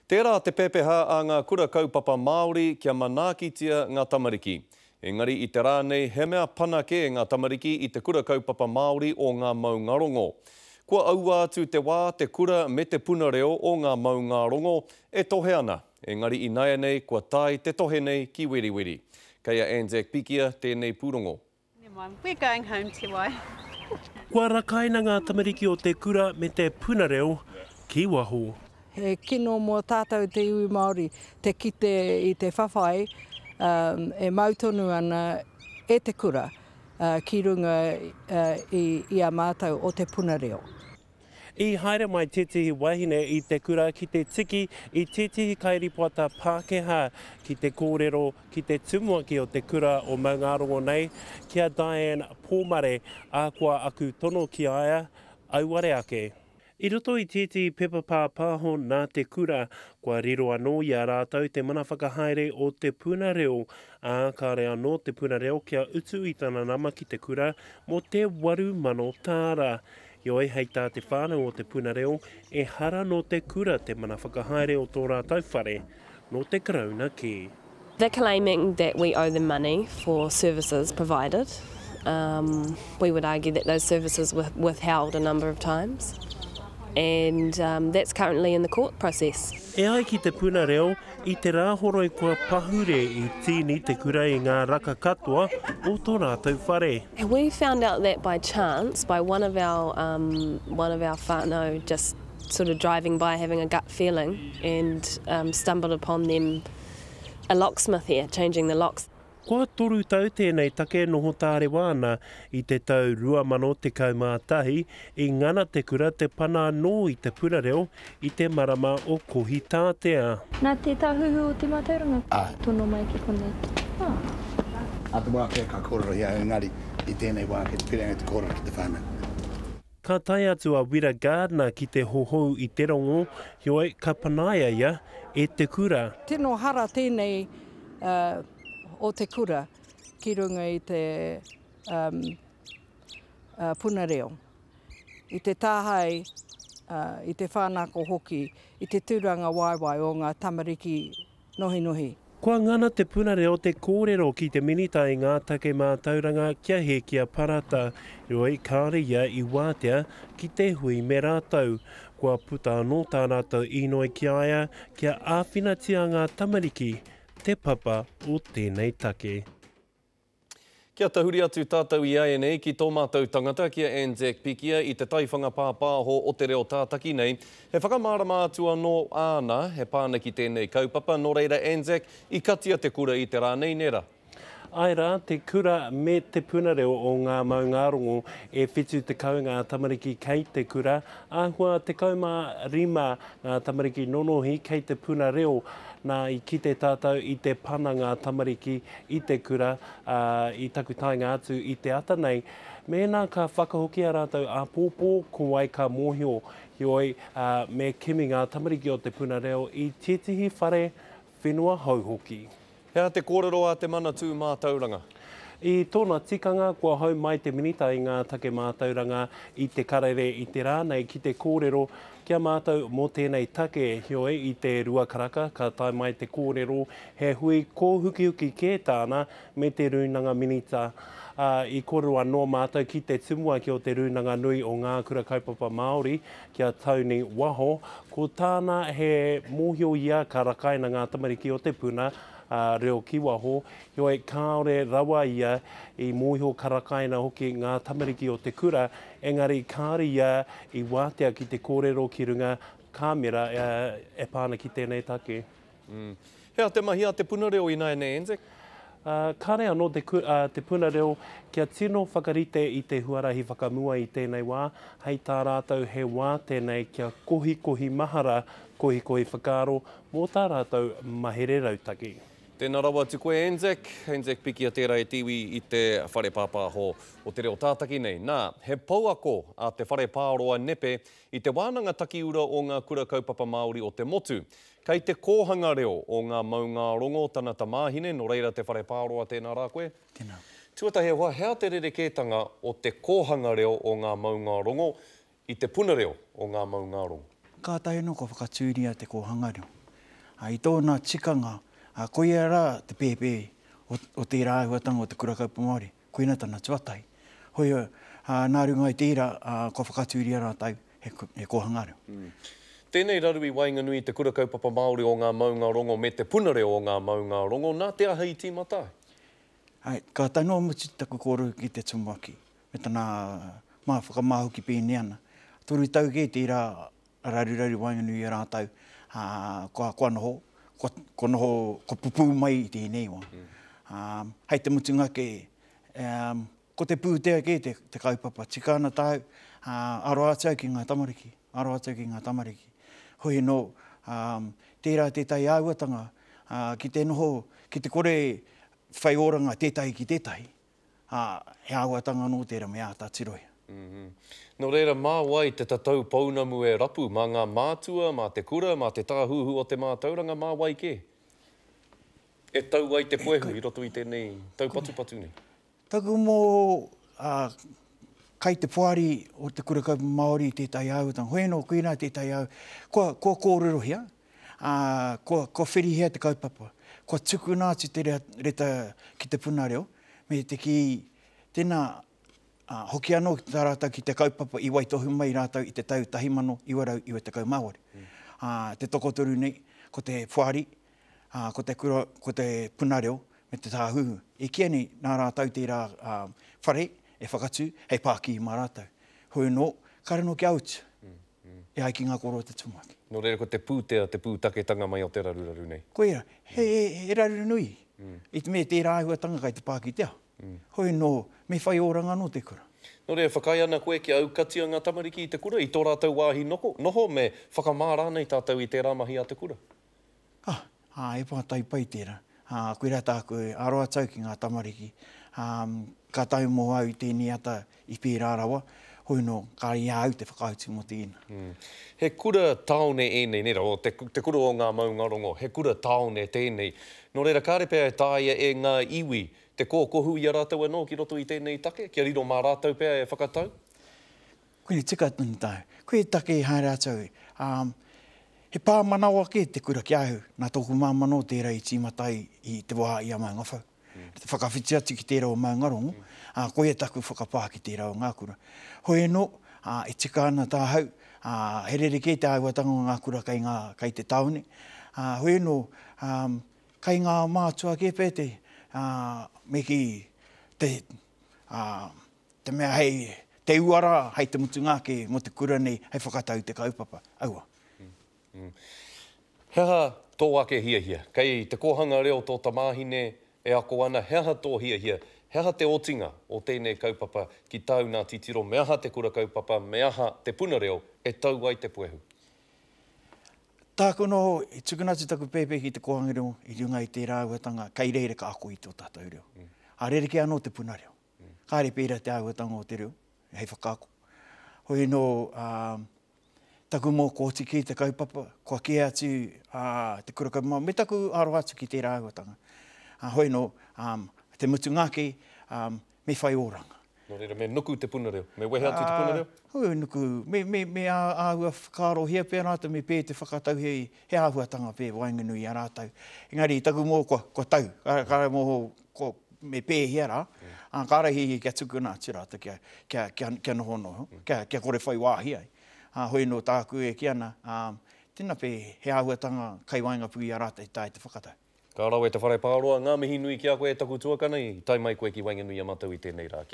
Tērā te pepeha a ngā kura kaupapa Māori kia manakitia ngā tamariki. Engari i te rānei, he mea panake ngā tamariki i te kura kaupapa Māori o ngā maungarongo. Kua aua atu te wā, te kura me te puna reo o ngā maungarongo e tohe ana. Engari i naia nei, kua tai te tohe nei ki wiriwiri. Kei a Anzac Pikia, tēnei pūrongo. We're going home, Te Wai. Kua rakaina ngā tamariki o te kura me te puna reo ki waho. He kino mō tātou te iwi Māori, te kite i te whawhai, e mautonu ana e te kura ki runga i a mātou o te puna reo. I haere mai tētihi wahine i te kura ki te tiki i tētihi kairipoata Pākehā ki te kōrero ki te tumuaki o te kura o Maungarongo nei, kia Diane Pōmare a kua aku tono ki aia, auare ake. I roto i tētihi pepapā pāho nā te kura, kua riro anō i a rātou te mana whakahaere o te puna reo, a kāre anō te puna reo kia utu i tana nama ki te kura mo te 8 tāra. Ioi hei tā te whānau o te puna reo, e hara no te kura te mana whakahaere o tō rātou whare, no te karauna ki. They're claiming that we owe them money for services provided. We would argue that those services were withheld a number of times. And that's currently in the court process. E ai ki te puna reo, i te rāhoro i kua pahure i tīni te kura i ngā raka katoa o tō rātou whare. We found out that by chance, by one of our whānau just sort of driving by having a gut feeling and stumbled upon them, a locksmith here, changing the locks. Kua toru tau tēnei take noho tāre wāna i te tau 2011 i ngana te kura te pana anō i te puna reo i te marama o Kohi Tātea. Nā te tāhuhu o te mātauranga? Tono mai ki konei. Atu wā kia ka kōrero hia engari i tēnei wā ki te pirenga te kōrero ki te whānau. Ka tai atu a Wira Gardner ki te hohou i te rongo, hioi ka panaia ia e te kura. Tino hara tēnei o te kura ki runga i te puna reo. I te tāhai, i te whānako hoki, i te tūranga waiwai o ngā tamariki nohi nohi. Kua ngana te puna reo te kōrero ki te minita i ngā take mātauranga kia he kia parata, roi kāre ia i wātea ki te hui me rātou. Kua puta anō tā rātou inoi ki aia, kia āwhinatia ngā tamariki, te papa o tēnei take. Kia tahuri atu tātou i aia nei ki tō mātou tangata kia Anzac Pikia i te taiwhanga pāpāho o te reo tātaki nei. He whakamārama atu anō āna, he pāna ki tēnei kaupapa, nō reira Anzac i katia te kura i te rānei nera. Ai rā, te kura me te puna reo o ngā maungarongo e whetū te kau ngā tamariki kei te kura, āhua te kauma rima ngā tamariki nonohi kei te puna reo, nā i ki te tātou i te pana ngā tamariki i te kura, i taku tainga atu i te ata nei. Mēnā ka whakahoki a rātou a pōpō ko wai ka mōhio, hioi me kimi ngā tamariki o te puna reo i tētihi whare whenua hauhoki. Hea te kōrero a te mana tū mātauranga? I tōna tikanga, kua hau mai te minita i ngā take mātauranga i te karere i te rānei ki te kōrero kia mātou mō tēnei take hioi i te rua karaka, ka tai mai te kōrero he hui kōhukihuki kētāna me te runanga minita. I kōrero anō mātou ki te tumuaki o te runanga nui o ngā kura kaupapa Māori kia Tauni Waho, ko tāna he mōhio ia ka rakaina ngā tamariki o te puna, reo ki waho, hioi kāore rawa ia i mōhio karakaina hoki ngā tamariki o te kura, engari kāre ia i wātea ki te kōrero ki runga kāmera e pāna ki tēnei take. Hea te mahi a te puna reo i nai nei, Anzac? Kāre anō te puna reo kia tino whakarite i te huarahi whakamua i tēnei wā, hei tā rātou he wā tēnei kia kohi mahara, kohi whakaro, mō tā rātou mahere rautaki. Tēnā rawa atu koe Anzac Pikia tērā e tiwi i te whare pāpāho o te reo tātaki nei. Nā, he pauako a te whare pāroa nepe i te wānanga takiura o ngā kura kaupapa Māori o te motu. Kei te kōhanga reo o ngā maungarongo tanata māhine, no reira te whare pāroa tēnā rā koe. Tēnā. Tuatahi hoa, hea te rerekētanga o te kōhanga reo o ngā maungarongo i te puna reo o ngā maungarongo? Ka tahi no ko whakatūria te kōhanga reo. I tōna tikanga, koe ara te pēpē o te rāhuatanga o te kurakaupa Māori. Koina tana tuatai. Hoi nā runga i tērā, ko whakatūria rā tau he kohanga reo. Tēnei rarui Wainganui te kurakaupapa Māori o ngā maunga rongo me te punareo o ngā maunga rongo, nā te aha i tīmatai? Ka tainoa muti taku kōru ki te Tumaki, me tana whakamāhuki pēne ana. Turu tau ke tērā rarurari Wainganui rā tau, ko noho, ko pupu mai i tēnei wā. Hei te mutunga ke, ko te pūtea ke te kaupapa, tika ana tāu, aro atau ki ngā tamariki, Hoi no, tērā tētai auatanga, ki te noho, ki te kore whai oranga tētai ki tētai, he auatanga no tērā mea tā tiroia. Nō reira, mā wai te tatau paunamu e rapu, mā ngā mātua, mā te kura, mā te tāhuhu o te mātauranga, mā wai ke? E tau ai te poehu i roto i tēnei tau patu nei? Taku mō kai te poari o te kurakaupa Māori tētai auatanga. Hoi no, koina tētai au. Ko kōrero ko whirihia te kaupapa. Ko tuku nāti te reta ki te punareo. Me te ki tēnā hoki anō tā rātau ki te kaupapa i waitohu mai rātau i te tau tahimano i warau i te kau Māori. Te tokotoru nei, ko te poari, ko te punareo, me te tāhuhu. E kia ni nā rātau tērā whare, e whakatū, hei pāki i mā rātau. Hoi no, karano ki autu. E ai ki ngā koro te Tumaki. Nō reira, ko te pūtea, te pūtaketanga mai o te raruraru nei? Koira, he raru nui. I te me tērā ahuatanga kai te pāki tea. Hoi no, me whai oranga no te kura. Nō reira, whakai ana koe ki aukatia ngā tamariki i te kura, i tō rātau wāhi noho me whakamārā nei tātou i tērā mahi a te kura? E pātai pai tērā. Koe rā tāku e aroa tau ki ngā tamariki. Ka tau mō au tēnei ata i pērā rawa, hoi no, ka ia au te whakauti mo tēnā. He kura taone ēnei, nera, o te kura o ngā maunga rongo, he kura taone tēnei. Nō reira, kārepea e tāia e ngā iwi, te kōkohu i a rātau anō ki roto i tēnei take, kia riro mā rātau pēr e whakatau? Koe tika tunu tau. Koe take i hae rātau. He pā manawa ke te kura ki ahu, nā tōku māmano tērā i tīmatai i te wā i a maunga whau. Te whakawhitia ki tērā o maunga rongo, koe taku whakapā ki tērā o ngā kura. Hoi no, e tika ana tā hau, herere ke te auatanga o ngā kura kai te taone. Hoi no, kai ngā mātua ke pēte, me ki te mea hei, te uara, hei te mutunga ke mo te kura nei, hei whakatau te kaupapa, aua. Heha tō ake hia. Kei te kohanga reo tō tamāhine e ako ana, heha tō hia. Heha te otinga o tēnei kaupapa ki tau nā titiro, me aha te kura kaupapa, me aha te punareo, e tau ai te poehu. Tāko noho, i tukunatu taku pēpē ki te kohanga reo, i runga i te rāuatanga, kai reire ka ako i tō tātou reo. Rere ke anō te punareo. Kāre pēra te āuatanga o te reo, hei whakaako. Hoi no, taku mō kōti ki te kaupapa, kua ke atu te kura kaupapa, me taku aro atu ki te rāuatanga. Hoi no, te mutunga ke, me whai oranga. Nō reira, me nuku te punareo, me wehe atu te punareo? Hoi nuku, me āhua whakaaro hea pēr rātau, me pē te whakatau he āhuatanga pē Wainganui a rātau. Engari, taku mō kua tau, kāra mō me pē hea rā, kāra hi kia tuku nā tirata, kia noho noho, kia kore whai wāhi ai. Hoi no tāku e ki ana, tēnā pē he āhuatanga kai Waingapui a rātau i tāi te whakatau. Ka rau e te whare pāroa, ngā mihi nui ki a koe e taku tuakana i tai mai koe ki Wainganui a matau i tēnei rā.